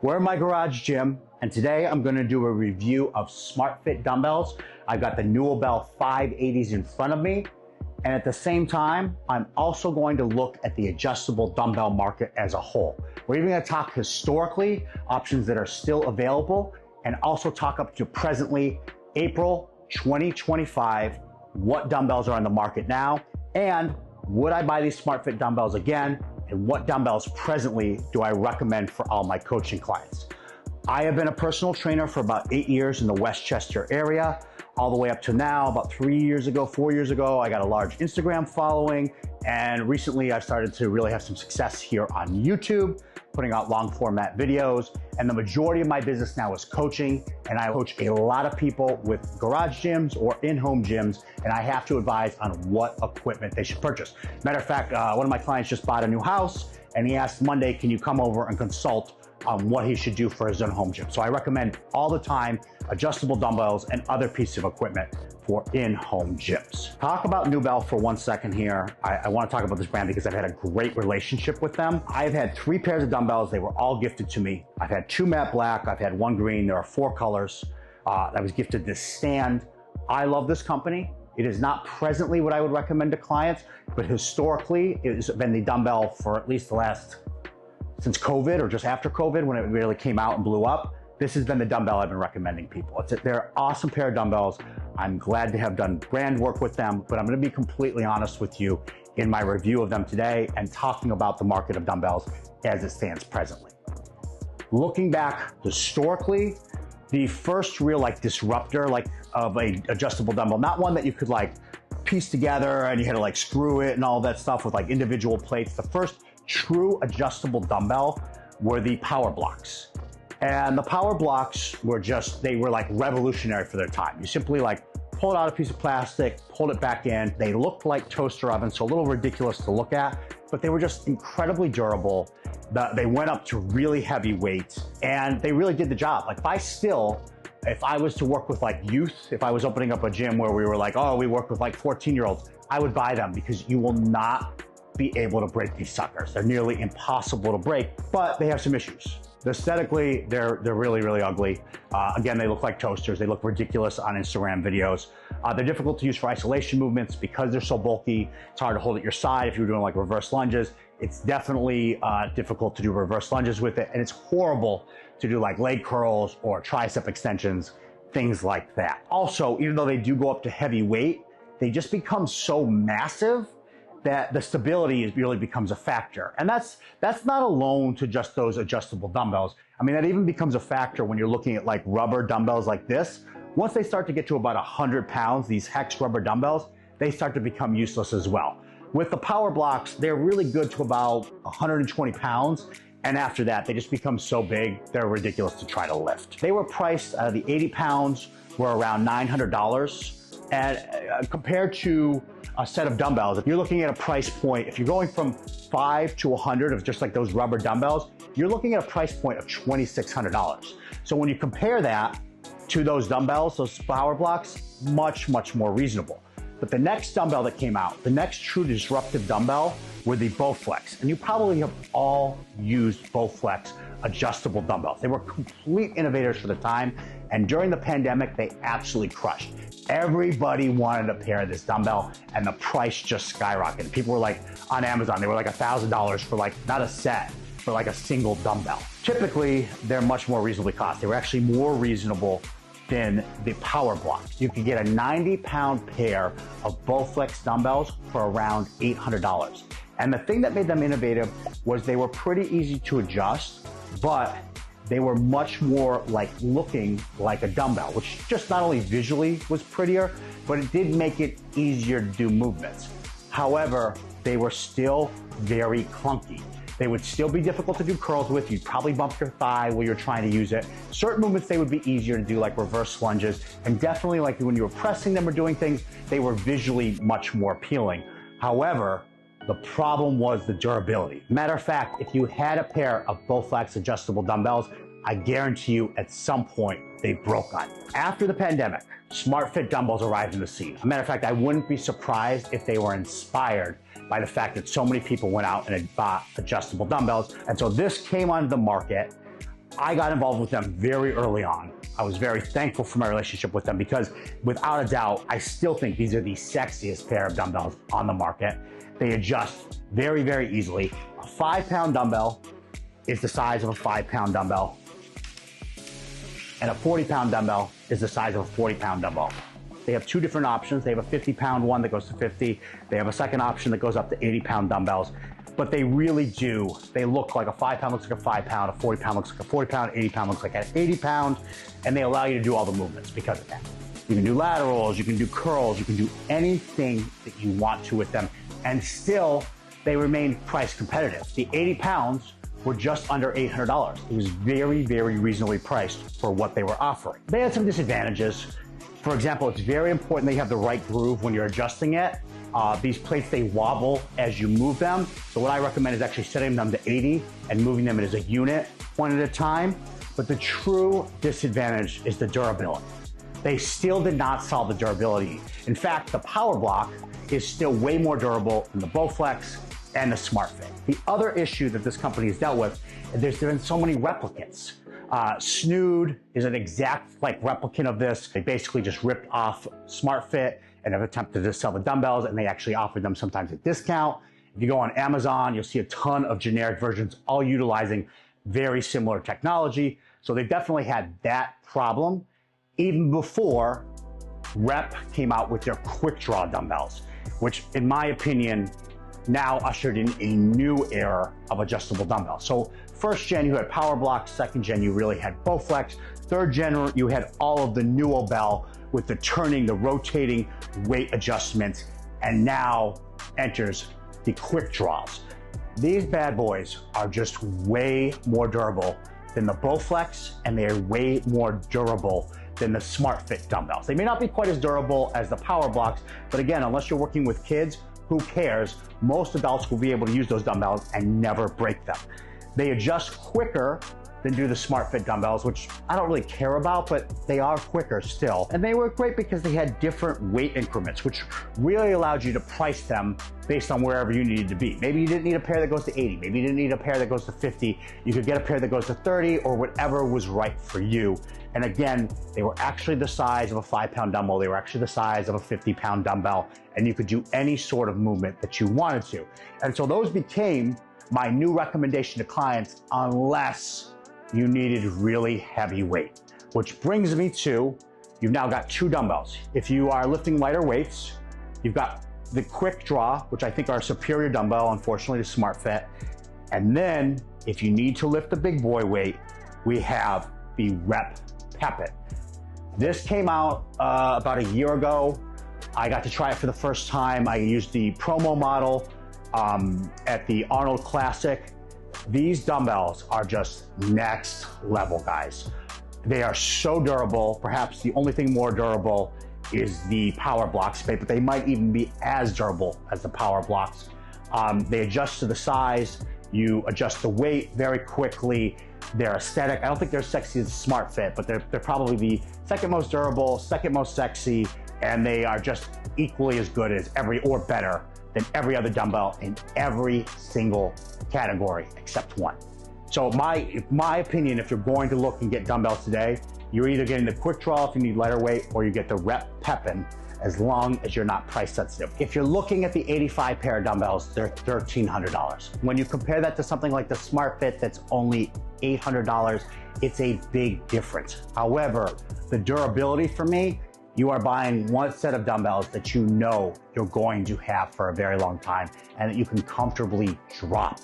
We're in my garage gym, and today I'm going to do a review of SMRTFT dumbbells. I've got the NÜOBELL 580s in front of me, and at the same time, I'm also going to look at the adjustable dumbbell market as a whole. We're even going to talk historically, options that are still available, and also talk up to presently, April 2025, what dumbbells are on the market now, and would I buy these SMRTFT dumbbells again, and what dumbbells presently do I recommend for all my coaching clients. I have been a personal trainer for about 8 years in the Westchester area, all the way up to now. About 4 years ago, I got a large Instagram following, and recently I started to really have some success here on YouTube, putting out long format videos. And the majority of my business now is coaching, and I coach a lot of people with garage gyms or in-home gyms, and I have to advise on what equipment they should purchase. Matter of fact, one of my clients just bought a new house, and he asked Monday, can you come over and consult on what he should do for his own home gym? So I recommend all the time adjustable dumbbells and other pieces of equipment for in-home gyms. Talk about NÜOBELL for 1 second here. I want to talk about this brand because I've had a great relationship with them. I've had 3 pairs of dumbbells. They were all gifted to me. I've had 2 matte black. I've had 1 green. There are 4 colors. I was gifted this stand. I love this company. It is not presently what I would recommend to clients, but historically, it's been the dumbbell for at least the last, since COVID or just after COVID, when it really came out and blew up. This has been the dumbbell I've been recommending people. They're an awesome pair of dumbbells. I'm glad to have done brand work with them, but I'm gonna be completely honest with you in my review of them today and talking about the market of dumbbells as it stands presently. Looking back historically, the first real disruptor of a adjustable dumbbell, not one that you could piece together and you had to screw it and all that stuff with individual plates. The first true adjustable dumbbell were the PowerBlocks. And the PowerBlocks were they were revolutionary for their time. You simply pulled out a piece of plastic, pulled it back in. They looked like toaster ovens, so a little ridiculous to look at, but they were just incredibly durable. They went up to really heavy weights, and they really did the job. If I was to work with youth, if I was opening up a gym where we were we work with 14-year-olds, I would buy them because you will not be able to break these suckers. They're nearly impossible to break, but they have some issues. Aesthetically, they're really, really ugly. Again, they look like toasters. They look ridiculous on Instagram videos. They're difficult to use for isolation movements because they're so bulky. It's hard to hold at your side if you're doing reverse lunges. It's definitely difficult to do reverse lunges with it, and it's horrible to do leg curls or tricep extensions, things like that. Also, even though they do go up to heavy weight, they just become so massive that the stability really becomes a factor. And that's not alone to just those adjustable dumbbells. I mean, that even becomes a factor when you're looking at rubber dumbbells like this. Once they start to get to about 100 pounds, these hex rubber dumbbells, they start to become useless as well. With the PowerBlocks, they're really good to about 120 pounds. And after that, they just become so big, they're ridiculous to try to lift. They were priced, the 80 pounds were around $900. And compared to a set of dumbbells, if you're looking at a price point, if you're going from 5 to 100 of just those rubber dumbbells, you're looking at a price point of $2,600. So when you compare that to those dumbbells, those PowerBlocks, much, much more reasonable. But the next dumbbell that came out, the next true disruptive dumbbell, were the BowFlex. And you probably have all used BowFlex adjustable dumbbells. They were complete innovators for the time, and during the pandemic, they absolutely crushed. Everybody wanted a pair of this dumbbell, and the price just skyrocketed. People were on Amazon, they were $1,000 for not a set, for a single dumbbell. Typically, they're much more reasonably cost. They were actually more reasonable than the PowerBlocks. You could get a 90-pound pair of BowFlex dumbbells for around $800. And the thing that made them innovative was they were pretty easy to adjust, but they were much more looking like a dumbbell, which just not only visually was prettier, but it did make it easier to do movements. However, they were still very clunky. They would still be difficult to do curls with. You'd probably bump your thigh while you're trying to use it. Certain movements, they would be easier to do, reverse lunges. And definitely when you were pressing them or doing things, they were visually much more appealing. However, the problem was the durability. Matter of fact, if you had a pair of BowFlex adjustable dumbbells, I guarantee you at some point they broke on you. After the pandemic, SMRTFT dumbbells arrived in the scene. As a matter of fact, I wouldn't be surprised if they were inspired by the fact that so many people went out and bought adjustable dumbbells. And so this came onto the market. I got involved with them very early on. I was very thankful for my relationship with them because without a doubt, I still think these are the sexiest pair of dumbbells on the market. They adjust very, very easily. A 5-pound dumbbell is the size of a 5-pound dumbbell. And a 40-pound dumbbell is the size of a 40-pound dumbbell. They have two different options. They have a 50-pound one that goes to 50. They have a second option that goes up to 80-pound dumbbells. But they really do. They look like a 5-pound looks like a 5-pound, a 40-pound looks like a 40-pound, 80-pound looks like an 80-pound, and they allow you to do all the movements because of that. You can do laterals, you can do curls, you can do anything that you want to with them, and still they remain price competitive. The 80 pounds were just under $800. It was very, very reasonably priced for what they were offering. They had some disadvantages. For example, it's very important that you have the right groove when you're adjusting it. These plates, they wobble as you move them. So what I recommend is actually setting them to 80 and moving them as a unit, one at a time. But the true disadvantage is the durability. They still did not solve the durability. In fact, the PowerBlock is still way more durable than the BowFlex and the SMRTFT. The other issue that this company has dealt with, there's been so many replicants. Snood is an exact replicant of this. They basically just ripped off SMRTFT and have attempted to sell the dumbbells, and they actually offer them sometimes at discount. If you go on Amazon, you'll see a ton of generic versions, all utilizing very similar technology. So they definitely had that problem even before Rep came out with their QuickDraw dumbbells, which in my opinion, now ushered in a new era of adjustable dumbbells. So first gen, you had PowerBlocks. Second gen, you really had BowFlex. Third gen, you had all of the NÜOBELL with the turning, the rotating weight adjustments, and now enters the QuickDraws. These bad boys are just way more durable than the BowFlex, and they're way more durable than the SMRTFT dumbbells. They may not be quite as durable as the PowerBlocks, but again, unless you're working with kids, who cares? Most adults will be able to use those dumbbells and never break them. They adjust quicker than do the SMRTFT dumbbells, which I don't really care about, but they are quicker still. And they were great because they had different weight increments, which really allowed you to price them based on wherever you needed to be. Maybe you didn't need a pair that goes to 80. Maybe you didn't need a pair that goes to 50. You could get a pair that goes to 30 or whatever was right for you. And again, they were actually the size of a 5-pound dumbbell. They were actually the size of a 50-pound dumbbell, and you could do any sort of movement that you wanted to. And so those became my new recommendation to clients unless you needed really heavy weight, which brings me to, you've now got two dumbbells. If you are lifting lighter weights, you've got the QuickDraw, which I think are a superior dumbbell, unfortunately, to SMRTFT. And then if you need to lift the big boy weight, we have the Rep Pépin. This came out about a year ago. I got to try it for the first time. I used the promo model at the Arnold Classic. These dumbbells are just next level, guys. They are so durable. Perhaps the only thing more durable is the PowerBlocks, but they might even be as durable as the PowerBlocks. They adjust to the size. You adjust the weight very quickly. They're aesthetic. I don't think they're sexy as SMRTFT, but they're probably the second most durable, second most sexy, and they are just equally as good as or better than every other dumbbell in every single category except one. So my opinion, if you're going to look and get dumbbells today, you're either getting the QuickDraw if you need lighter weight, or you get the Rep Pépin as long as you're not price sensitive. If you're looking at the 85 pair of dumbbells, they're $1,300. When you compare that to something like the SMRTFT that's only $800, it's a big difference. However, the durability for me, you are buying one set of dumbbells that you know you're going to have for a very long time and that you can comfortably drop.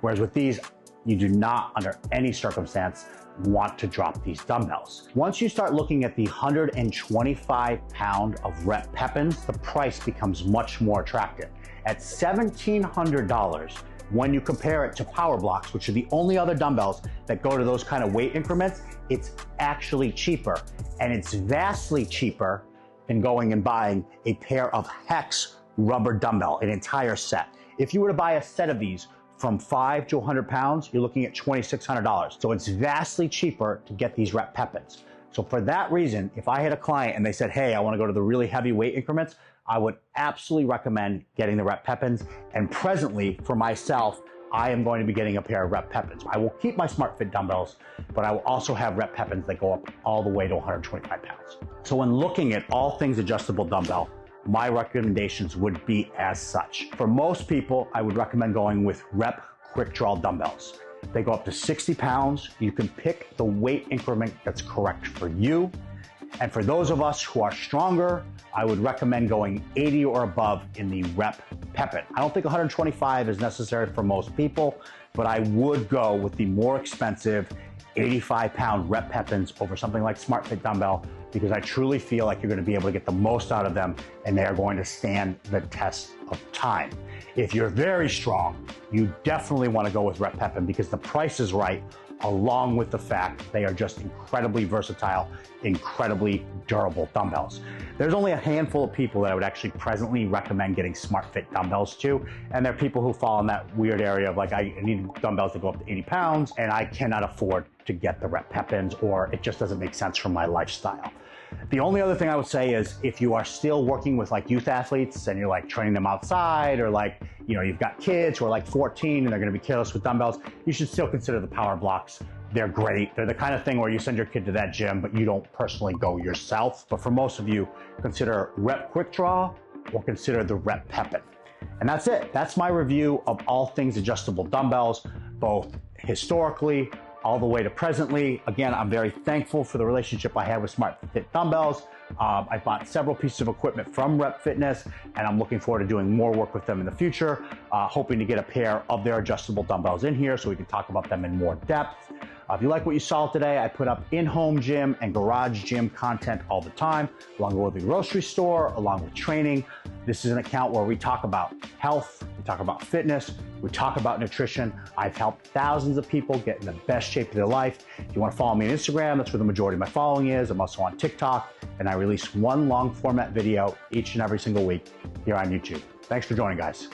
Whereas with these, you do not, under any circumstance, want to drop these dumbbells. Once you start looking at the 125 pound of Rep Pépins, the price becomes much more attractive. At $1,700, when you compare it to PowerBlocks, which are the only other dumbbells that go to those kind of weight increments, it's actually cheaper. And it's vastly cheaper than going and buying a pair of Hex rubber dumbbell, an entire set. If you were to buy a set of these from 5 to 100 pounds, you're looking at $2,600. So it's vastly cheaper to get these Rep Pépins. So for that reason, if I had a client and they said, hey, I want to go to the really heavy weight increments, I would absolutely recommend getting the Rep Pépins. And presently, for myself, I am going to be getting a pair of rep Pépins. I will keep my SMRTFT dumbbells, but I will also have rep Pépins that go up all the way to 125 pounds. So when looking at all things adjustable dumbbell, my recommendations would be as such. For most people, I would recommend going with rep QuickDraw dumbbells. They go up to 60 pounds. You can pick the weight increment that's correct for you. And for those of us who are stronger, I would recommend going 80 or above in the rep Pépin. I don't think 125 is necessary for most people, but I would go with the more expensive 85-pound rep Pépins over something like SMRTFT dumbbell, because I truly feel like you're going to be able to get the most out of them and they are going to stand the test of time. If you're very strong, you definitely want to go with rep Pépin because the price is right, along with the fact they are just incredibly versatile, incredibly durable dumbbells. There's only a handful of people that I would actually presently recommend getting SMRTFT dumbbells to, and they're people who fall in that weird area of like, I need dumbbells that go up to 80 pounds and I cannot afford to get the rep Pépins, or it just doesn't make sense for my lifestyle. The only other thing I would say is if you are still working with like youth athletes and you're like training them outside, or like, you know, you've got kids who are like 14 and they're going to be careless with dumbbells, you should still consider the PowerBlocks. They're great. They're the kind of thing where you send your kid to that gym, but you don't personally go yourself. But for most of you, consider rep QuickDraw or consider the rep Pépin. And that's it. That's my review of all things adjustable dumbbells, both historically all the way to presently. Again, I'm very thankful for the relationship I have with SMRTFT dumbbells. I bought several pieces of equipment from Rep Fitness, and I'm looking forward to doing more work with them in the future, hoping to get a pair of their adjustable dumbbells in here so we can talk about them in more depth. If you like what you saw today, I put up in-home gym and garage gym content all the time, along with the grocery store, along with training. This is an account where we talk about health, we talk about fitness, we talk about nutrition. I've helped thousands of people get in the best shape of their life. If you want to follow me on Instagram, that's where the majority of my following is. I'm also on TikTok, and I release one long format video each and every single week here on YouTube. Thanks for joining, guys.